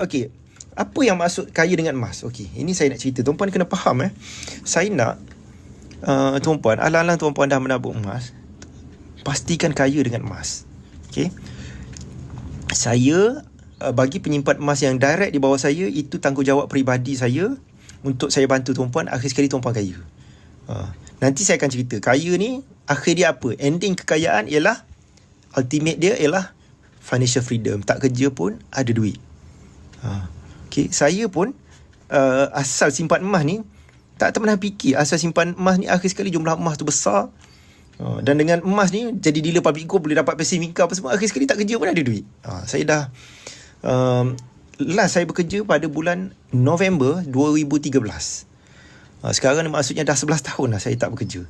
Okey, apa yang maksud kaya dengan emas? Okey, ini saya nak cerita. Tuan-puan kena faham Saya nak tuan-puan, alang-alang tuan-puan dah menabung emas, pastikan kaya dengan emas. Okey. Saya bagi penyimpan emas yang direct di bawah saya, itu tanggungjawab peribadi saya untuk saya bantu tuan-puan. Akhir sekali tuan-puan kaya. Nanti saya akan cerita kaya ni akhir dia apa. Ending kekayaan ialah, ultimate dia ialah financial freedom. Tak kerja pun ada duit. Okay. Saya pun asal simpan emas ni tak pernah fikir asal simpan emas ni akhir sekali jumlah emas tu besar. Dan dengan emas ni jadi dealer public go, boleh dapat passive income apa semua, akhir sekali tak kerja pun ada duit. Saya dah last saya bekerja pada bulan November 2013. Sekarang ni maksudnya dah 11 tahun lah saya tak bekerja.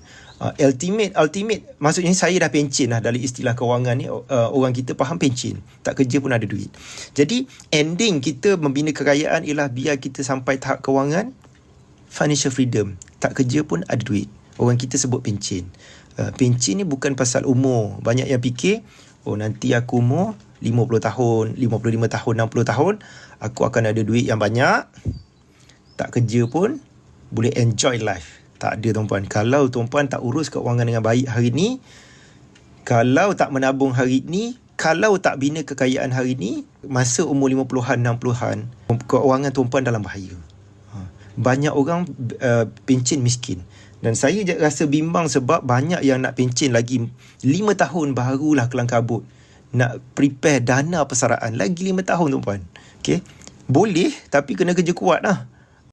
Ultimate maksudnya saya dah pencen lah. Dalam istilah kewangan ni, orang kita faham pencen, tak kerja pun ada duit. Jadi ending kita membina kekayaan ialah biar kita sampai tahap kewangan financial freedom, tak kerja pun ada duit. Orang kita sebut pencen. Pencen ni bukan pasal umur. Banyak yang fikir, nanti aku umur 50 tahun, 55 tahun, 60 tahun, aku akan ada duit yang banyak, tak kerja pun boleh enjoy life. Tak ada tuan-puan. Kalau tuan-puan tak urus keuangan dengan baik hari ni, kalau tak menabung hari ni, kalau tak bina kekayaan hari ni, masa umur 50-an, 60-an, keuangan tuan-puan dalam bahaya. Banyak orang pencen miskin. Dan saya rasa bimbang sebab banyak yang nak pencen lagi 5 tahun barulah kelang kabut nak prepare dana persaraan. Lagi 5 tahun tuan-puan. Okay? Boleh, tapi kena kerja kuat lah.